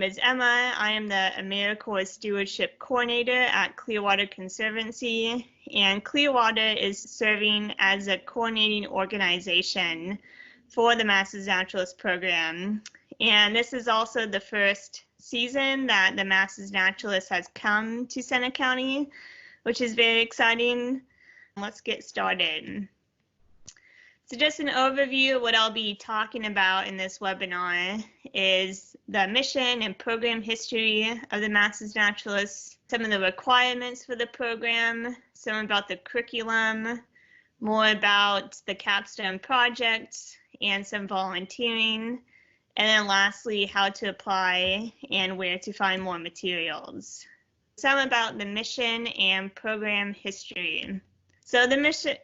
is Emma. I am the AmeriCorps Stewardship Coordinator at Clearwater Conservancy, and Clearwater is serving as a coordinating organization for the Masters Naturalist program. And this is also the first season that the Masters Naturalist has come to Seneca County, which is very exciting. Let's get started. So just an overview of what I'll be talking about in this webinar is the mission and program history of the Masters Naturalists, some of the requirements for the program, some about the curriculum, more about the capstone project, and some volunteering, and then lastly, how to apply and where to find more materials. Some about the mission and program history. So the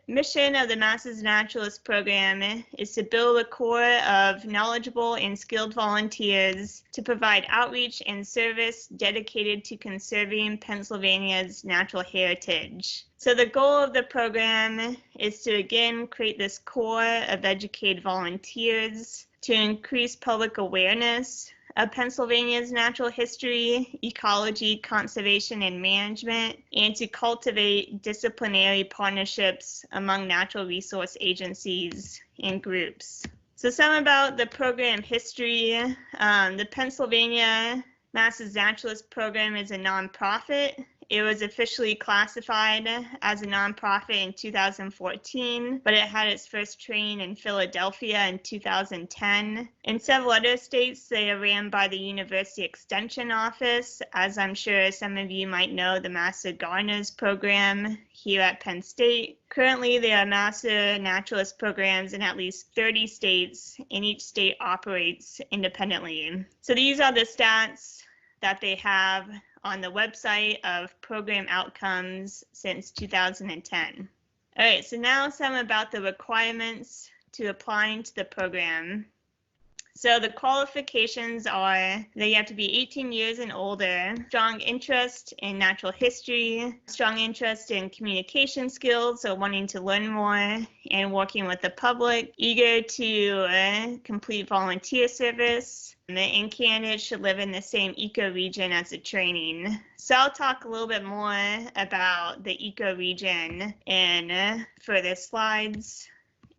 mission of the Masters Naturalist program is to build a core of knowledgeable and skilled volunteers to provide outreach and service dedicated to conserving Pennsylvania's natural heritage. So the goal of the program is to again create this core of educated volunteers to increase public awareness of Pennsylvania's natural history, ecology, conservation, and management, and to cultivate disciplinary partnerships among natural resource agencies and groups. So some about the program history. The Pennsylvania Masters Naturalist program is a nonprofit. It was officially classified as a nonprofit in 2014, but it had its first training in Philadelphia in 2010. In several other states, they are ran by the University Extension Office. As I'm sure some of you might know, the Master Gardeners program here at Penn State. Currently, there are Master Naturalist programs in at least 30 states, and each state operates independently. So these are the stats that they have on the website of program outcomes since 2010. All right, so now some about the requirements to applying to the program. So the qualifications are that you have to be 18 years and older, strong interest in natural history, strong interest in communication skills, so wanting to learn more and working with the public, eager to complete volunteer service, and candidates should live in the same ecoregion as the training. So I'll talk a little bit more about the ecoregion in further slides.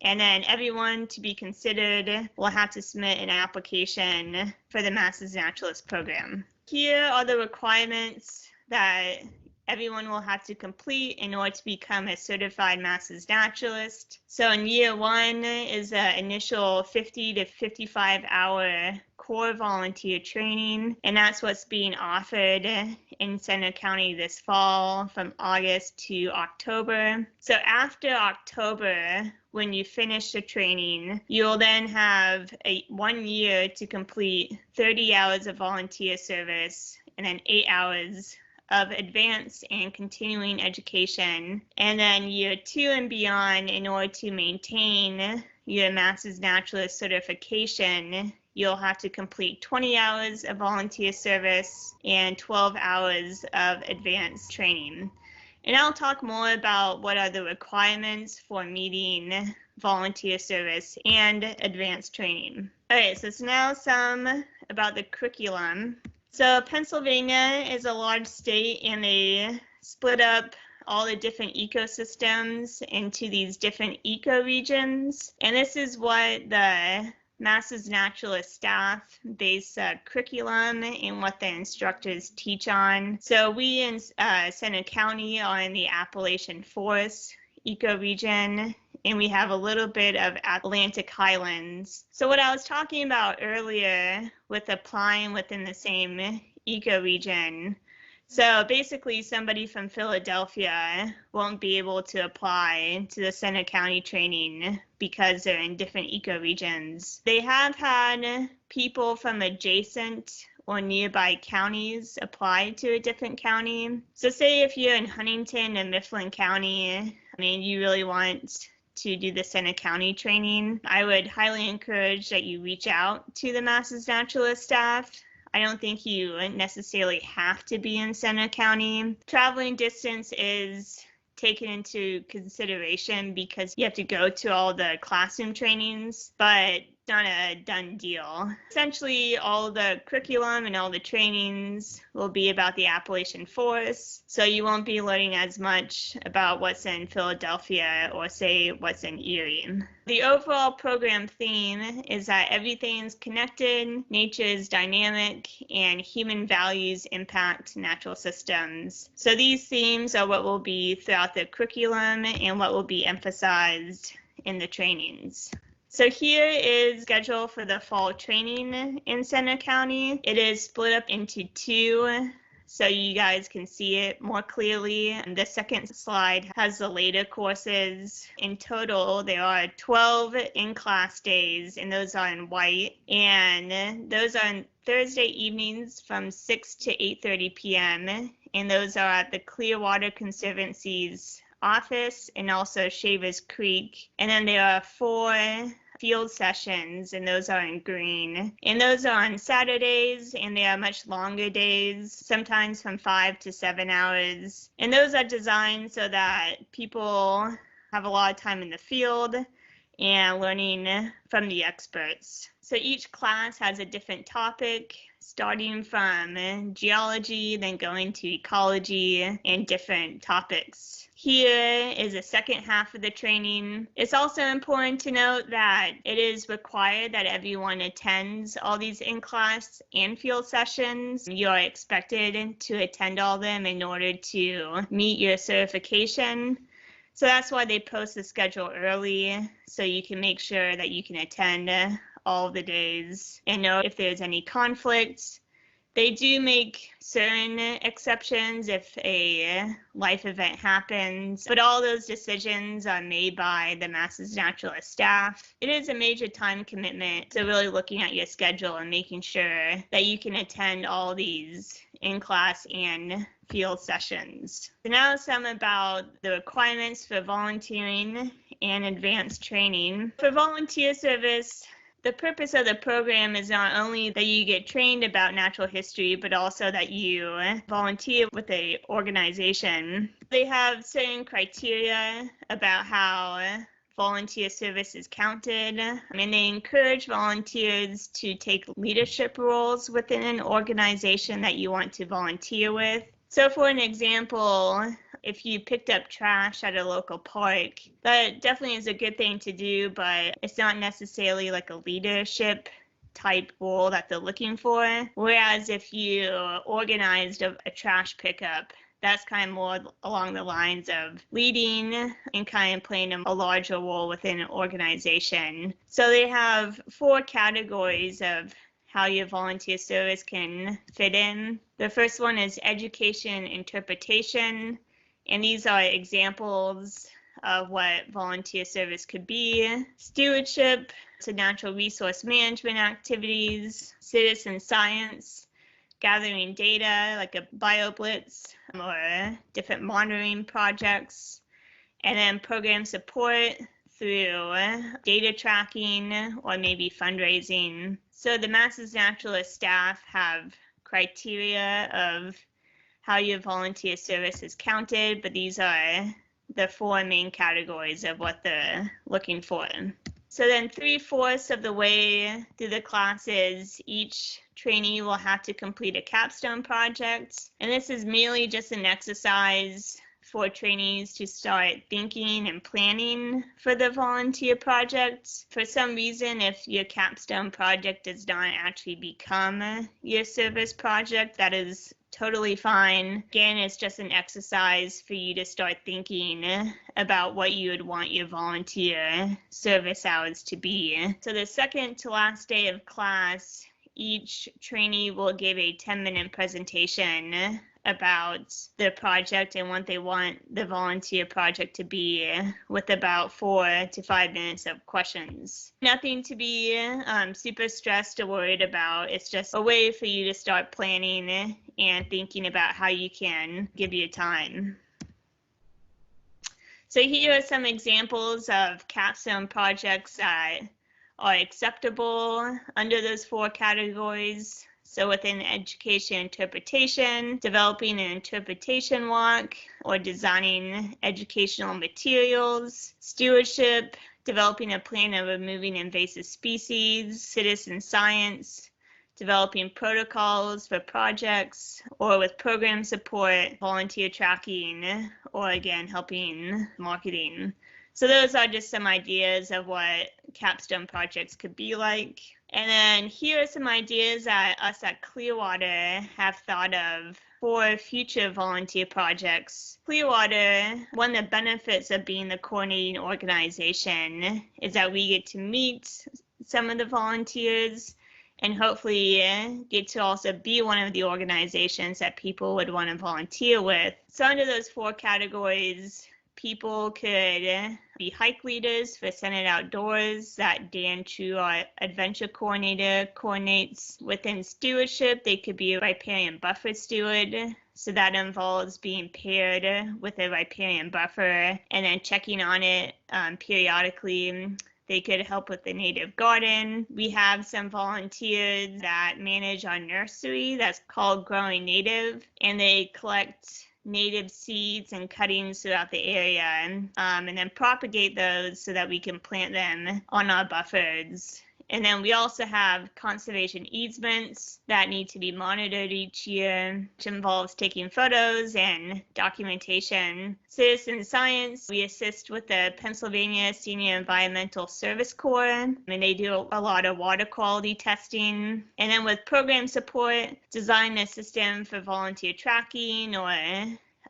And then everyone to be considered will have to submit an application for the Masters Naturalist program. Here are the requirements that everyone will have to complete in order to become a certified Masters Naturalist. So in year one is an initial 50 to 55 hour core volunteer training, and that's what's being offered in Seneca County this fall from August to October. So after October, when you finish the training, you'll then have 1 year to complete 30 hours of volunteer service and then 8 hours of advanced and continuing education. And then year 2 and beyond, in order to maintain your Masters Naturalist certification, you'll have to complete 20 hours of volunteer service and 12 hours of advanced training. And I'll talk more about what are the requirements for meeting volunteer service and advanced training. All right, so it's now some about the curriculum. So Pennsylvania is a large state, and they split up all the different ecosystems into these different ecoregions. And this is what the Masters Naturalist staff base curriculum and what the instructors teach on. So we in Seneca County are in the Appalachian Forest ecoregion, and we have a little bit of Atlantic Highlands. So what I was talking about earlier with applying within the same ecoregion, so basically somebody from Philadelphia won't be able to apply to the Seneca County training because they're in different ecoregions. They have had people from adjacent or nearby counties apply to a different county. So say if you're in Huntington and Mifflin County, you really want to do the Seneca County training, I would highly encourage that you reach out to the Masters Naturalist staff. I don't think you necessarily have to be in Seneca County. Traveling distance is taken into consideration because you have to go to all the classroom trainings, but not a done deal. Essentially, all the curriculum and all the trainings will be about the Appalachian Forest, so you won't be learning as much about what's in Philadelphia or say what's in Erie. The overall program theme is that everything's connected, nature is dynamic, and human values impact natural systems. So these themes are what will be throughout the curriculum and what will be emphasized in the trainings. So here is schedule for the fall training in Center County. It is split up into two, so you guys can see it more clearly. The second slide has the later courses. In total, there are 12 in-class days, and those are in white. And those are on Thursday evenings from 6 to 8:30 p.m. And those are at the Clearwater Conservancy's office and also Shavers Creek. And then there are 4 field sessions, and those are in green. And those are on Saturdays, and they are much longer days, sometimes from 5 to 7 hours. And those are designed so that people have a lot of time in the field and learning from the experts. So each class has a different topic, starting from geology, then going to ecology and different topics. Here is the second half of the training. It's also important to note that it is required that everyone attends all these in-class and field sessions. You are expected to attend all of them in order to meet your certification. So that's why they post the schedule early, so you can make sure that you can attend all the days and know if there's any conflicts. They do make certain exceptions if a life event happens, but all those decisions are made by the Master's Naturalist staff. It is a major time commitment, so really looking at your schedule and making sure that you can attend all these in-class and field sessions. So now some about the requirements for volunteering and advanced training. For volunteer service, the purpose of the program is not only that you get trained about natural history, but also that you volunteer with an organization. They have certain criteria about how volunteer service is counted, and they encourage volunteers to take leadership roles within an organization that you want to volunteer with. So for an example, if you picked up trash at a local park, that definitely is a good thing to do, but it's not necessarily like a leadership type role that they're looking for. Whereas if you organized a trash pickup, that's kind of more along the lines of leading and kind of playing a larger role within an organization. So they have 4 categories of how your volunteer service can fit in. The first one is education interpretation, and these are examples of what volunteer service could be. Stewardship, so natural resource management activities, citizen science, gathering data like a BioBlitz or different monitoring projects, and then program support through data tracking or maybe fundraising. So the Master's Naturalist staff have criteria of how your volunteer service is counted, but these are the 4 main categories of what they're looking for. So then 3/4 of the way through the classes, each trainee will have to complete a capstone project. And this is merely just an exercise for trainees to start thinking and planning for the volunteer project. For some reason, if your capstone project does not actually become your service project, that is totally fine. Again, it's just an exercise for you to start thinking about what you would want your volunteer service hours to be. So the second to last day of class, each trainee will give a 10-minute presentation about the project and what they want the volunteer project to be, with about 4 to 5 minutes of questions. Nothing to be super stressed or worried about. It's just a way for you to start planning and thinking about how you can give your time. So here are some examples of capstone projects that are acceptable under those 4 categories. So within education interpretation, developing an interpretation walk or designing educational materials. Stewardship, developing a plan of removing invasive species, citizen science, developing protocols for projects, or with program support, volunteer tracking, or again, helping marketing. So those are just some ideas of what capstone projects could be like. And then here are some ideas that us at Clearwater have thought of for future volunteer projects. Clearwater, one of the benefits of being the coordinating organization is that we get to meet some of the volunteers and hopefully get to also be one of the organizations that people would want to volunteer with. So under those 4 categories, people could be hike leaders for Senate Outdoors that Dan True, our adventure coordinator, coordinates. Within stewardship, they could be a riparian buffer steward. So that involves being paired with a riparian buffer and then checking on it periodically. They could help with the native garden. We have some volunteers that manage our nursery that's called Growing Native, and they collect native seeds and cuttings throughout the area and then propagate those so that we can plant them on our buffers. And then we also have conservation easements that need to be monitored each year, which involves taking photos and documentation. Citizen science, we assist with the Pennsylvania Senior Environmental Service Corps, and they do a lot of water quality testing. And then with program support, design a system for volunteer tracking or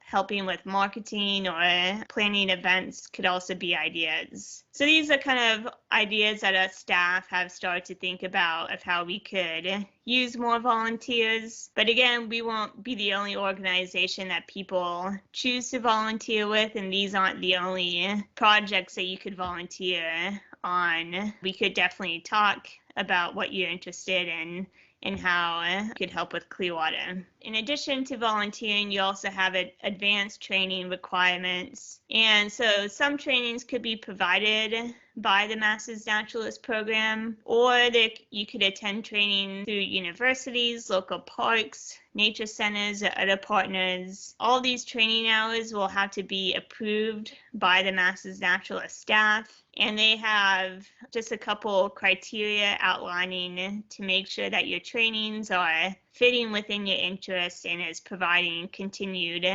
helping with marketing or planning events could also be ideas. So these are kind of ideas that us staff have started to think about of how we could use more volunteers. But again, we won't be the only organization that people choose to volunteer with, and these aren't the only projects that you could volunteer on. We could definitely talk about what you're interested in and how it could help with Clearwater. In addition to volunteering, you also have advanced training requirements. And so some trainings could be provided by the Masters Naturalist program, or you could attend training through universities, local parks, nature centers, or other partners. All these training hours will have to be approved by the Masters Naturalist staff, and they have just a couple criteria outlining to make sure that your trainings are fitting within your interests and is providing continued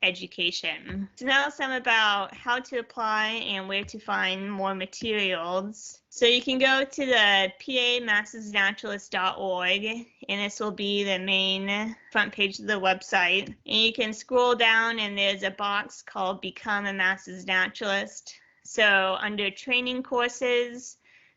education. So now some about how to apply and where to find more materials. So you can go to the PAMastersNaturalist.org, and this will be the main front page of the website. And you can scroll down and there's a box called Become a Masters Naturalist. So under training courses,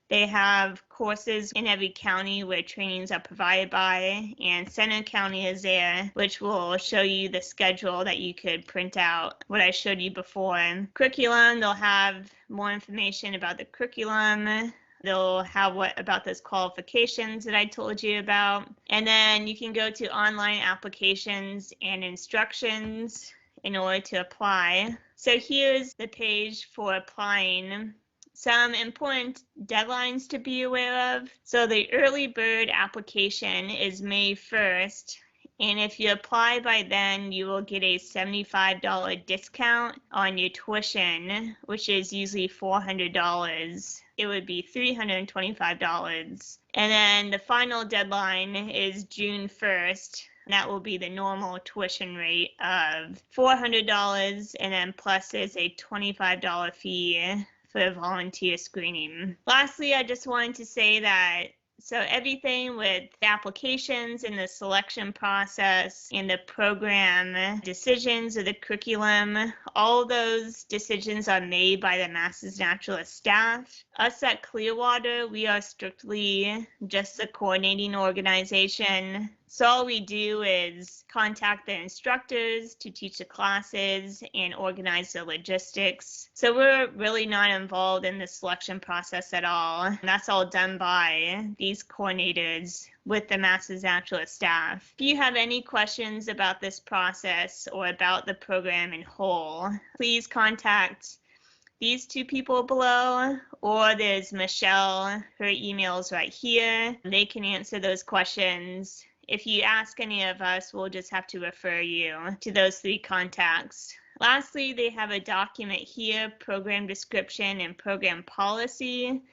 they have courses in every county where trainings are provided by, and Center County is there, which will show you the schedule that you could print out, what I showed you before. Curriculum, they'll have more information about the curriculum. They'll have about those qualifications that I told you about. And then you can go to online applications and instructions in order to apply. So here's the page for applying. Some important deadlines to be aware of. So the early bird application is May 1st. And if you apply by then, you will get a $75 discount on your tuition, which is usually $400. It would be $325. And then the final deadline is June 1st. That will be the normal tuition rate of $400, and then plus there's a $25 fee for volunteer screening. Lastly, I just wanted to say that everything with the applications and the selection process and the program decisions or the curriculum, all those decisions are made by the Masters Naturalist staff. Us at Clearwater, we are strictly just a coordinating organization. So all we do is contact the instructors to teach the classes and organize the logistics. So we're really not involved in the selection process at all. And that's all done by these coordinators with the Masters Naturalist staff. If you have any questions about this process or about the program in whole, please contact these 2 people below, or there's Michelle. Her email's right here. They can answer those questions. If you ask any of us, we'll just have to refer you to those 3 contacts Lastly, they have a document here, program description and program policy,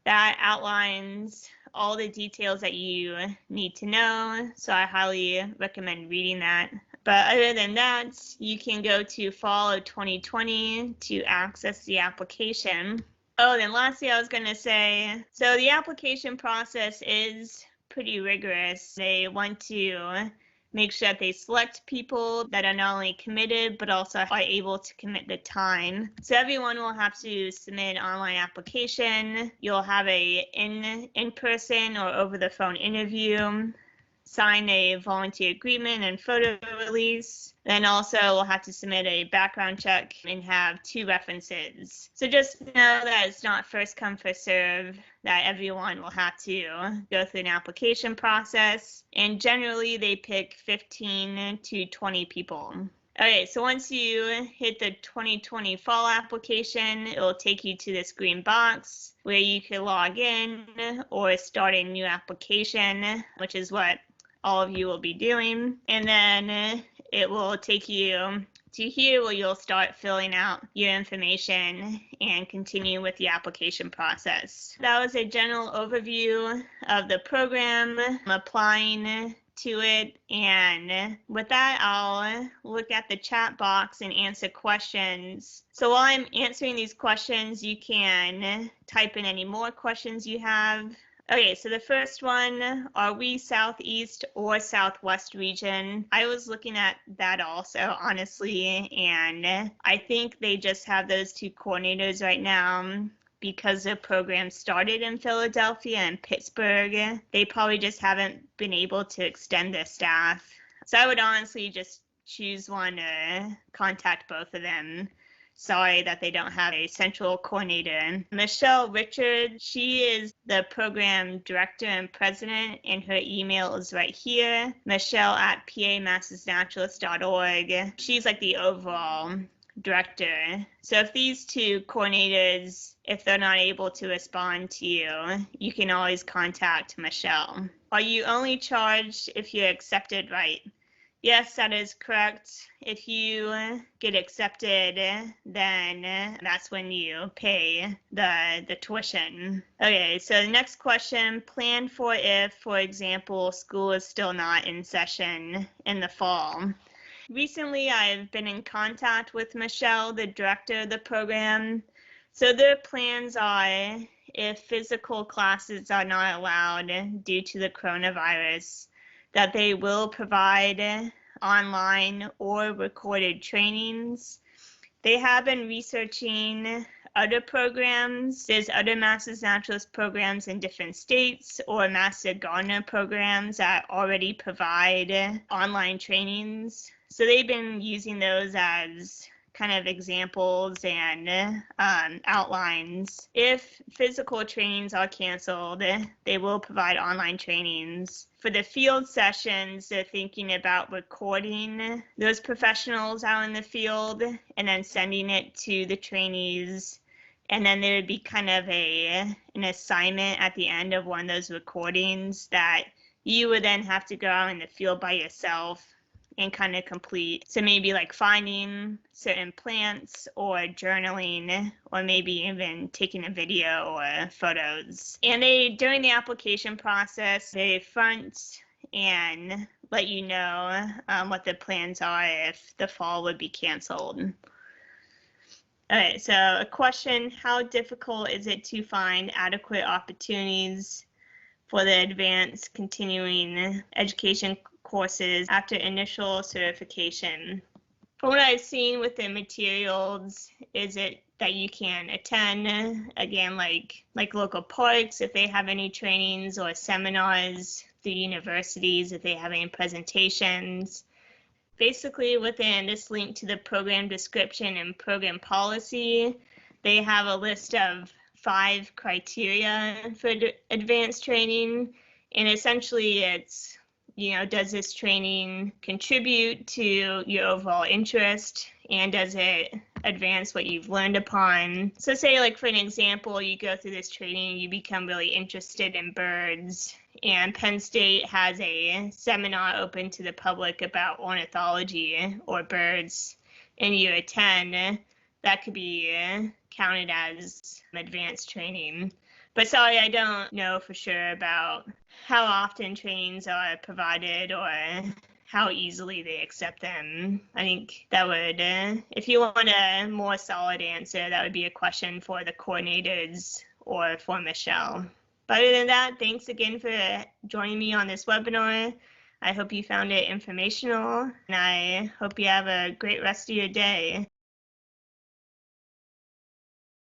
that outlines all the details that you need to know. So I highly recommend reading that. But other than that, you can go to fall of 2020 to access the application. Oh, then lastly, I was going to say, so the application process is pretty rigorous. They want to make sure that they select people that are not only committed, but also are able to commit the time. So everyone will have to submit an online application. You'll have a in-person or over the phone interview, sign a volunteer agreement and photo release. Then also we'll have to submit a background check and have 2 references. So just know that it's not first come, first serve, that everyone will have to go through an application process. And generally they pick 15 to 20 people. Okay, so once you hit the 2020 fall application, it will take you to this green box where you can log in or start a new application, which is what all of you will be doing. And then it will take you to here where you'll start filling out your information and continue with the application process. That was a general overview of the program, applying to it, and with that I'll look at the chat box and answer questions. So while I'm answering these questions, you can type in any more questions you have. Okay, so the first one, are we Southeast or Southwest region? I was looking at that also, honestly, and I think they just have those 2 coordinators right now because the program started in Philadelphia and Pittsburgh. They probably just haven't been able to extend their staff. So I would honestly just choose one to contact both of them. Sorry that they don't have a central coordinator. Michelle Richard, she is the program director and president, and her email is right here, michelle@pamastersnaturalist.org. She's like the overall director. So if these 2 coordinators, if they're not able to respond to you, you can always contact Michelle. Are you only charged if you're accepted right? Yes, that is correct. If you get accepted, then that's when you pay the tuition. Okay, so the next question, plan for if, for example, school is still not in session in the fall. Recently, I've been in contact with Michelle, the director of the program. So their plans are, if physical classes are not allowed due to the coronavirus, that they will provide online or recorded trainings. They have been researching other programs. There's other Masters Naturalist programs in different states or Master Gardener programs that already provide online trainings. So they've been using those as kind of examples and outlines. If physical trainings are canceled, they will provide online trainings. For the field sessions, they're thinking about recording those professionals out in the field and then sending it to the trainees. And then there would be kind of an assignment at the end of one of those recordings that you would then have to go out in the field by yourself and kind of complete. So maybe like finding certain plants or journaling or maybe even taking a video or photos. And during the application process, they front and let you know what the plans are if the fall would be canceled. Okay, so a question, how difficult is it to find adequate opportunities for the advanced continuing education courses after initial certification? From what I've seen with the materials, is it that you can attend, again, like local parks, if they have any trainings, or seminars through universities, if they have any presentations. Basically, within this link to the program description and program policy, they have a list of 5 criteria for advanced training, and essentially it's, does this training contribute to your overall interest, and does it advance what you've learned upon? So say, like, for an example, you go through this training, you become really interested in birds, and Penn State has a seminar open to the public about ornithology or birds. in year 10, that could be counted as advanced training. But sorry, I don't know for sure about how often trainings are provided or how easily they accept them. I think that would, if you want a more solid answer, that would be a question for the coordinators or for Michelle. But other than that, thanks again for joining me on this webinar. I hope you found it informational, and I hope you have a great rest of your day.